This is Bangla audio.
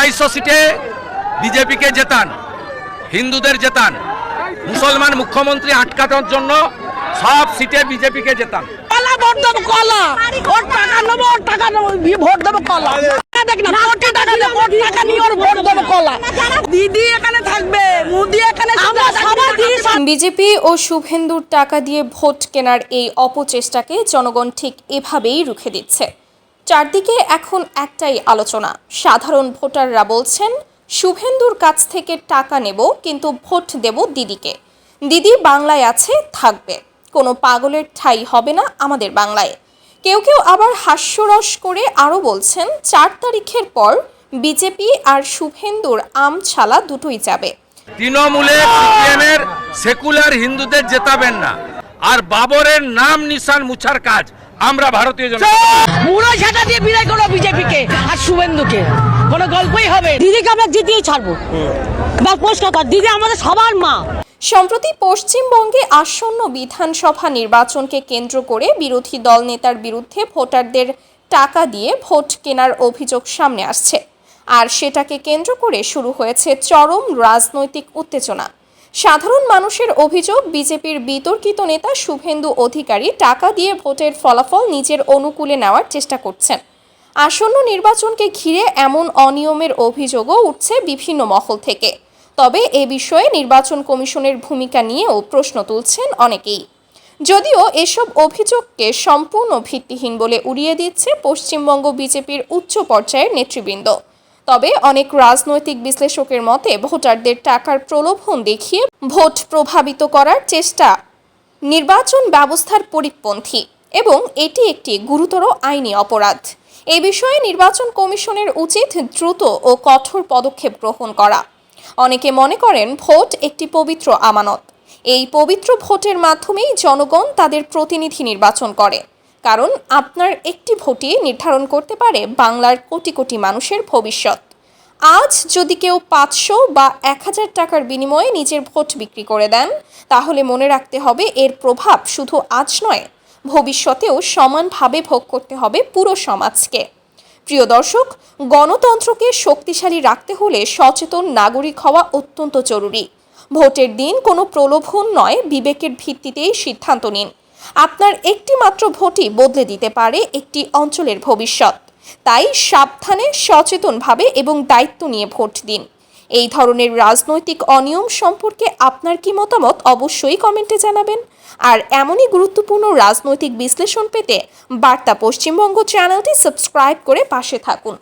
250 সিটে বিজেপিকে জেতান, হিন্দুদের জেতান, মুসলমান মুখ্যমন্ত্রী আটকানোর জন্য সব সিটে বিজেপিকে জেতান। কলা ভোট দেবো, কলা ওর টাকা নেবো, ওর টাকা নেবো, ভোট দেবো কলা। দেখ না, কোটি টাকা দেবো, ওর টাকা নিয়ে ওর ভোট দেবো কলা। দিদি এখানে থাকবে, মোদি এখানে বিজেপি ও শুভেন্দুর টাকা দিয়ে ভোট কেনার এই অপচেষ্টাকে জনগণ ঠিক এভাবেই রুখে দিচ্ছে। চারদিকে এখন একটাই আলোচনা। সাধারণ ভোটাররা বলছেন শুভেন্দুর কাছ থেকে টাকা নেব, কিন্তু ভোট দেব দিদিকে। দিদি বাংলায় আছে, থাকবে, কোনো পাগলের ঠাঁই হবে না আমাদের বাংলায়। কেউ কেউ আবার হাস্যরস করে আরও বলছেন 4 তারিখের পর বিজেপি আর শুভেন্দুর আম ছালা দুটোই যাবে। তৃণমূলের সিপিএমের সেকুলার হিন্দুদের জেতাবেন না, আর বাবরের নাম নিশান মুছার কাজ আমরা ভারতীয় জনতা মুড়ো ঝাঁটা দিয়ে বিদায় করো বিজেপিকে আর শুভেন্দুকে। কোনো গল্পই হবে, দিদিকে আমরা জিতিয়ে ছাড়বো। বা পরিষ্কার, দিদি আমাদের সবার মা। সম্প্রতি পশ্চিমবঙ্গে আসন্ন বিধানসভা নির্বাচনকে কেন্দ্র করে বিরোধী দল নেতার বিরুদ্ধে ভোটারদের টাকা দিয়ে ভোট কেনার অভিযোগ সামনে আসছে, আর সেটাকে কেন্দ্র করে শুরু হয়েছে চরম রাজনৈতিক উত্তেজনা। সাধারণ মানুষের অভিযোগ, বিজেপির বিতর্কিত নেতা শুভেন্দু অধিকারী টাকা দিয়ে ভোটের ফলাফল নিজের অনুকূলে নেওয়ার চেষ্টা করছেন। আসন্ন নির্বাচনকে ঘিরে এমন অনিয়মের অভিযোগও উঠছে বিভিন্ন মহল থেকে। তবে এ বিষয়ে নির্বাচন কমিশনের ভূমিকা নিয়েও প্রশ্ন তুলছেন অনেকেই। যদিও এসব অভিযোগকে সম্পূর্ণ ভিত্তিহীন বলে উড়িয়ে দিচ্ছে পশ্চিমবঙ্গ বিজেপির উচ্চ পর্যায়ের নেতৃবৃন্দ। তবে অনেক রাজনৈতিক বিশ্লেষকের মতে ভোটারদের টাকার প্রলোভন দেখিয়ে ভোট প্রভাবিত করার চেষ্টা নির্বাচন ব্যবস্থার পরিপন্থী এবং এটি একটি গুরুতর আইনি অপরাধ। এ বিষয়ে নির্বাচন কমিশনের উচিত দ্রুত ও কঠোর পদক্ষেপ গ্রহণ করা। অনেকে মনে করেন ভোট একটি পবিত্র আমানত। এই পবিত্র ভোটের মাধ্যমেই জনগণ তাদের প্রতিনিধি নির্বাচন করে, কারণ আপনার একটি ভোটই নির্ধারণ করতে পারে বাংলার কোটি কোটি মানুষের ভবিষ্যৎ। আজ যদি কেউ 500 বা 1000 টাকার বিনিময়ে নিজের ভোট বিক্রি করে দেন, তাহলে মনে রাখতে হবে এর প্রভাব শুধু আজ নয়, ভবিষ্যতেও সমানভাবে ভোগ করতে হবে পুরো সমাজকে। প্রিয় দর্শক, গণতন্ত্রকে শক্তিশালী রাখতে হলে সচেতন নাগরিক হওয়া অত্যন্ত জরুরি। ভোটের দিন কোনো প্রলোভন নয়, বিবেকের ভিত্তিতেই সিদ্ধান্ত নিন। আপনার একটি মাত্র ভোটই বদলে দিতে পারে একটি অঞ্চলের ভবিষ্যৎ। তাই সাবধানে, সচেতনভাবে এবং দায়িত্ব নিয়ে ভোট দিন। এই ধরনের রাজনৈতিক অনিয়ম সম্পর্কে আপনার কি মতামত অবশ্যই কমেন্টে জানাবেন। আর এমনই গুরুত্বপূর্ণ রাজনৈতিক বিশ্লেষণ পেতে বার্তা পশ্চিমবঙ্গ চ্যানেলটি সাবস্ক্রাইব করে পাশে থাকুন।